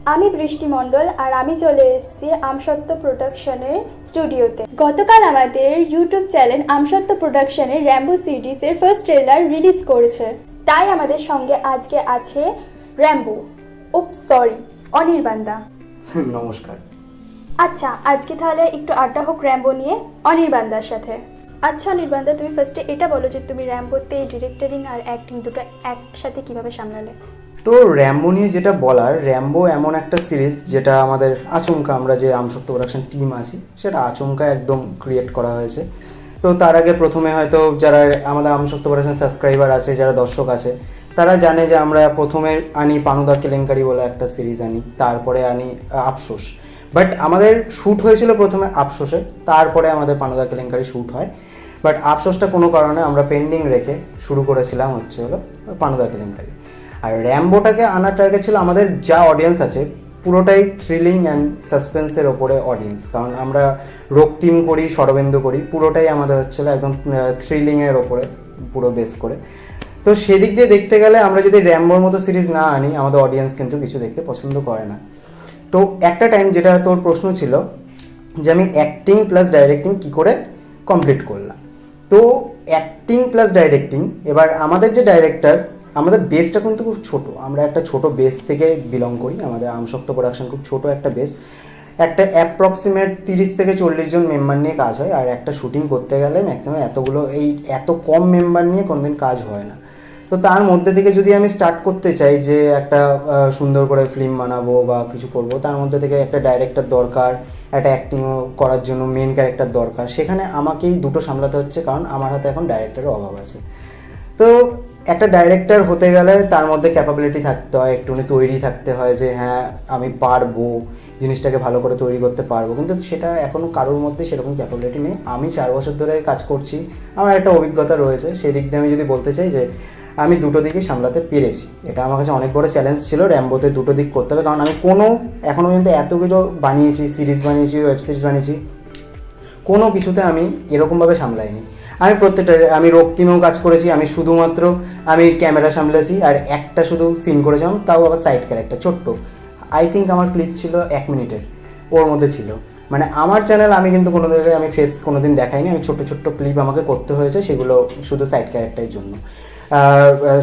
আমি বৃষ্টি মণ্ডল আর আমি চলে এসেছি আমসত্ত্ব প্রোডাকশনের স্টুডিওতে। গতকাল আমাদের ইউটিউব চ্যানেল আমসত্ত্ব প্রোডাকশনের র্যাম্বো সিরিজের ফার্স্ট ট্রেলার রিলিজ করেছে, তাই আমাদের সঙ্গে আজকে আছে র্যাম্বো অনির্বাণদা। নমস্কার। আচ্ছা, আজকে তাহলে একটু আড্ডা হোক র্যাম্বো নিয়ে অনির্বাণদার সাথে। আচ্ছা অনির্বাণদা, তুমি ফার্স্টে এটা বলো যে তুমি র্যাম্বোতে ডিরেক্টরিং আর অ্যাক্টিং দুটো একসাথে কিভাবে সামলালে? তো র্যাম্বো নিয়ে যেটা বলার, র্যাম্বো এমন একটা সিরিজ যেটা আমাদের আচমকা, আমরা যে আমসত্ত্ব প্রোডাকশন টিম আছি সেটা আচমকা একদম ক্রিয়েট করা হয়েছে। তো তার আগে প্রথমে হয়তো যারা আমাদের আমসত্ত্ব প্রোডাকশন সাবস্ক্রাইবার আছে, যারা দর্শক আছে, তারা জানে যে আমরা প্রথমে আনি পানুদা কেলেঙ্কারি বলে একটা সিরিজ আনি, তারপরে আনি আফসোস। বাট আমাদের শ্যুট হয়েছিল প্রথমে আফসোসে, তারপরে আমাদের পানুদা কেলেঙ্কারি শ্যুট হয়। বাট আফসোসটা কোনো কারণে আমরা পেন্ডিং রেখে শুরু করেছিলাম হলো পানুদা কেলেঙ্কারি। আর র্যাম্বোটাকে আনার টার্গেট ছিল আমাদের যা অডিয়েন্স আছে পুরোটাই থ্রিলিং অ্যান্ড সাসপেন্সের ওপরে অডিয়েন্স, কারণ আমরা রক্তিম করি, শরবেন্দু করি, পুরোটাই আমাদের হচ্ছিলো একদম থ্রিলিংয়ের ওপরে পুরো বেস করে। তো সেদিক দিয়ে দেখতে গেলে আমরা যদি র্যাম্বোর মতো সিরিজ না আনি, আমাদের অডিয়েন্স কিন্তু কিছু দেখতে পছন্দ করে না। তো একটা টাইম, যেটা তোর প্রশ্ন ছিল যে আমি অ্যাক্টিং প্লাস ডাইরেক্টিং কী করে কমপ্লিট করলাম, তো অ্যাক্টিং প্লাস ডাইরেক্টিং, এবার আমাদের যে ডাইরেক্টর, আমাদের বেসটা কিন্তু খুব ছোট, আমরা একটা ছোট বেস থেকে বিলং করি। আমাদের আমসত্ত্ব প্রোডাকশন খুব ছোট একটা বেস, একটা অ্যাপ্রক্সিমেট 30 থেকে 40 জন মেম্বার নিয়ে কাজ হয়। আর একটা শুটিং করতে গেলে ম্যাক্সিমাম এত কম মেম্বার নিয়ে কোনোদিন কাজ হয় না। তো তার মধ্যে থেকে যদি আমি স্টার্ট করতে চাই যে একটা সুন্দর করে ফিল্ম বানাবো বা কিছু করবো, তার মধ্যে থেকে একটা ডাইরেক্টর দরকার, একটা অ্যাক্টিংও করার জন্য মেন ক্যারেক্টার দরকার। সেখানে আমাকেই দুটো সামলাতে হচ্ছে, কারণ আমার হাতে এখন ডাইরেক্টরের অভাব আছে। তো একটা ডাইরেক্টর হতে গেলে তার মধ্যে ক্যাপাবিলিটি থাকতে হয়, একটুখানি তৈরি থাকতে হয় যে হ্যাঁ আমি পারবো, জিনিসটাকে ভালো করে তৈরি করতে পারবো। কিন্তু সেটা এখনও কারোর মধ্যে সেরকম ক্যাপাবিলিটি নেই। আমি 4 বছর ধরে কাজ করছি, আমার একটা অভিজ্ঞতা রয়েছে। সেই দিক দিয়ে আমি যদি বলতে চাই যে আমি দুটো দিকই সামলাতে পেরেছি। এটা আমার কাছে অনেক বড় চ্যালেঞ্জ ছিল, র্যাম্বোতে দুটো দিক করতে হবে। কারণ আমি এখনও পর্যন্ত এতগুলো বানিয়েছি, সিরিজ বানিয়েছি, ওয়েব সিরিজ বানিয়েছি, কোনো কিছুতে আমি এরকমভাবে সামলাইনি। আমি রক্তিমেও কাজ করেছি, আমি ক্যামেরা সামলেছি, আর একটা শুধু সিন করেছিলাম, তাও আবার সাইড ক্যারেক্টার ছোট্ট। আই থিঙ্ক আমার ক্লিপ ছিল 1 মিনিটের, ওর মধ্যে ছিল। মানে আমার চ্যানেল আমি কিন্তু কোনো জায়গায় আমি ফেস কোনোদিন দেখাইনি, আমি ছোট্ট ছোট্ট ক্লিপ আমাকে করতে হয়েছে, সেগুলো শুধু সাইড ক্যারেক্টারের জন্য।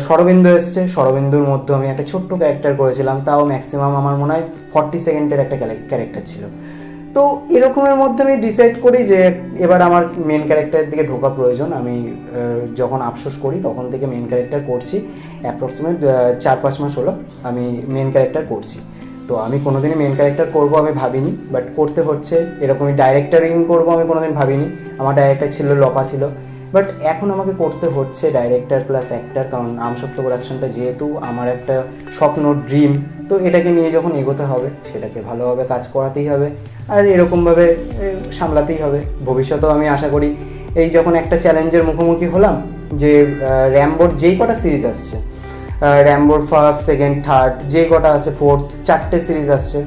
শরবেন্দু এসছে, শরবেন্দুর মধ্যে আমি একটা ছোট্ট ক্যারেক্টার করেছিলাম, তাও ম্যাক্সিমাম আমার মনে হয় 40 সেকেন্ডের একটা ক্যারেক্টার ছিল। তো এরকমের মধ্যে আমি ডিসাইড করি যে এবার আমার মেন ক্যারেক্টারের দিকে ঢোকা প্রয়োজন। আমি যখন আফসোস করি তখন থেকে মেন ক্যারেক্টার করছি, অ্যাপ্রক্সিমেট 4-5 মাস হলো আমি মেন ক্যারেক্টার করছি। তো আমি কোনোদিনই মেন ক্যারেক্টার করবো আমি ভাবিনি, বাট করতে হচ্ছে। এরকমই ডাইরেক্টারিং করবো আমি কোনোদিন ভাবিনি, আমার ডাইরেক্টর ছিল লপা ছিল, বাট এখন আমাকে করতে হচ্ছে ডাইরেক্টর প্লাস অ্যাক্টার। কারণ আমসত্ত্ব প্রোডাকশনটা যেহেতু আমার একটা স্বপ্ন, ড্রিম, তো এটাকে নিয়ে যখন এগোতে হবে সেটাকে ভালোভাবে কাজ করাতেই হবে, আর এরকমভাবে সামলাতেই হবে। ভবিষ্যতেও আমি আশা করি এই যখন একটা চ্যালেঞ্জের মুখোমুখি হলাম যে র্যাম্বোর যেই কটা সিরিজ আসছে, র্যাম্বোর ফার্স্ট, সেকেন্ড, থার্ড, যেই কটা আছে, ফোর্থ, 4টে সিরিজ আসছে,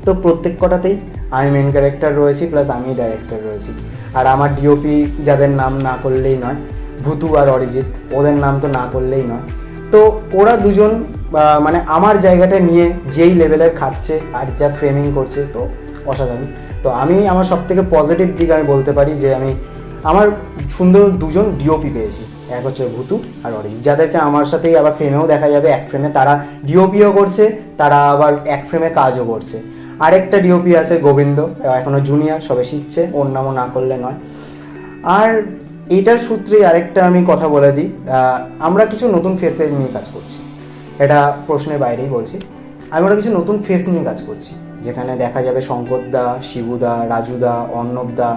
তো প্রত্যেক কটাতেই আমি মেন ক্যারেক্টার রয়েছি, প্লাস আমি ডাইরেক্টর রয়েছি। আর আমার ডিওপি, যাদের নাম না করলেই নয়, ভুতু আর অরিজিৎ, ওদের নাম তো না করলেই নয়। তো ওরা দুজন মানে আমার জায়গাটা নিয়ে যেই লেভেলের খাটছে আর যা ফ্রেমিং করছে, তো অসাধারণ। তো আমার সবথেকে পজিটিভ দিক আমি বলতে পারি যে আমার সুন্দর দুজন ডিওপি পেয়েছি, এক হচ্ছে ভুতু আর অরিজিৎ, যাদেরকে আমার সাথেই আবার ফ্রেমেও দেখা যাবে। এক ফ্রেমে তারা ডিওপিও করছে, তারা আবার এক ফ্রেমে কাজও করছে। আরেকটা ডিওপি আছে গোবিন্দ, এখনও জুনিয়র, সবে শিখছে, ওর নামও না করলে নয়। আর এটার সূত্রে আরেকটা আমি কথা বলে দিই, আমরা কিছু নতুন ফেসের নিয়ে কাজ করছি, এটা প্রশ্নের বাইরেই বলছি। আমরা কিছু নতুন ফেস নিয়ে কাজ করছি, যেখানে দেখা যাবে শঙ্করদা, শিবুদা, রাজুদা, অর্ণবদা,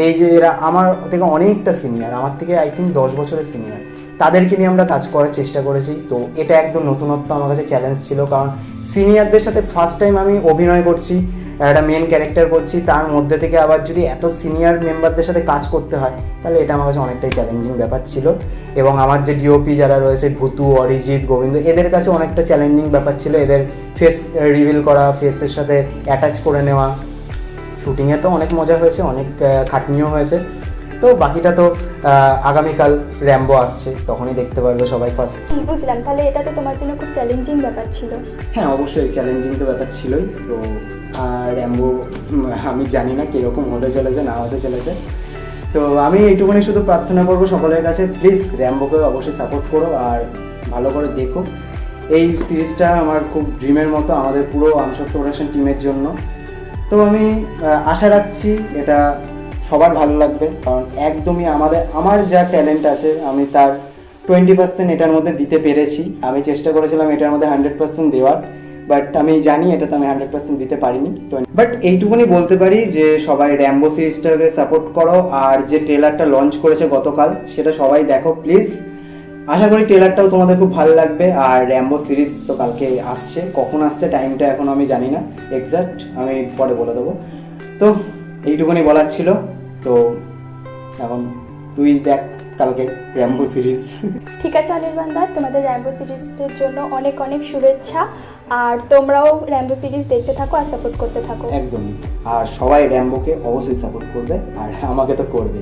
এই যে এরা আমার থেকে অনেকটা সিনিয়র, আমার থেকে আই থিঙ্ক 10 বছরের সিনিয়র, তাদেরকে নিয়ে আমরা কাজ করার চেষ্টা করেছি। তো এটা একদম নতুনত্ব আমার কাছে চ্যালেঞ্জ ছিল, কারণ সিনিয়রদের সাথে ফার্স্ট টাইম আমি অভিনয় করছি, একটা মেন ক্যারেক্টার করছি, তার মধ্যে থেকে আবার যদি এত সিনিয়র মেম্বারদের সাথে কাজ করতে হয়, তাহলে এটা আমার কাছে অনেকটাই চ্যালেঞ্জিং ব্যাপার ছিল। এবং আমার যে ডিওপি যারা রয়েছে, ভুতু, অরিজিৎ, গোবিন্দ, এদের কাছে অনেকটা চ্যালেঞ্জিং ব্যাপার ছিল, এদের ফেস রিভিল করা, ফেসের সাথে অ্যাটাচ করে নেওয়া। শুটিংয়ে তো অনেক মজা হয়েছে, অনেক খাটনিও হয়েছে। তো বাকিটা তো আগামীকাল র্যাম্বো আসছে, তখনই দেখতে পারবে সবাই ফার্স্ট। বুঝলাম, তাহলে এটা তো তোমার জন্য খুব চ্যালেঞ্জিং ব্যাপার ছিল। হ্যাঁ, অবশ্যই চ্যালেঞ্জিং তো ব্যাপার ছিলই। তো র্যাম্বো আমি জানি না কীরকম হতে চলেছে না হতে চলেছে। তো আমি এইটুকুনি শুধু প্রার্থনা করবো সকলের কাছে, প্লিজ র্যাম্বোকে অবশ্যই সাপোর্ট করো আর ভালো করে দেখো। এই সিরিজটা আমার খুব ড্রিমের মতো, আমাদের পুরো আমসত্ত্ব প্রোডাকশন টিমের জন্য। তো আমি আশা রাখছি এটা সবার ভালো লাগবে, কারণ একদমই আমার যা ট্যালেন্ট আছে আমি তার 20% এটার মধ্যে দিতে পেরেছি। আমি চেষ্টা করেছিলাম এটার মধ্যে 100% দেওয়ার, বাট আমি জানি এটাতে আমি 100% দিতে পারিনি। বাট এইটুকুনি বলতে পারি যে সবাই র্যাম্বো সিরিজটাকে সাপোর্ট করো, আর যে ট্রেলারটা লঞ্চ করেছে গতকাল সেটা সবাই দেখো প্লিজ। আশা করি ট্রেলারটাও তোমাদের খুব ভালো লাগবে। আর র্যাম্বো সিরিজ তো কালকে আসছে, কখন আসছে টাইমটা এখন আমি জানি না এক্স্যাক্ট, আমি পরে বলে দেবো। তো এইটুকুনি বলার ছিল। তো এখন তুই দেখ কালকে র্যাম্বো সিরিজ। ঠিক আছে অনির্বাণ দা, তোমাদের র্যাম্বো সিরিজের জন্য অনেক অনেক শুভেচ্ছা। আর তোমরাও র্যাম্বো সিরিজ দেখতে থাকো আর সাপোর্ট করতে থাকো। একদমই, আর সবাই র্যাম্বোকে অবশ্যই সাপোর্ট করবে, আর আমাকে তো করবে।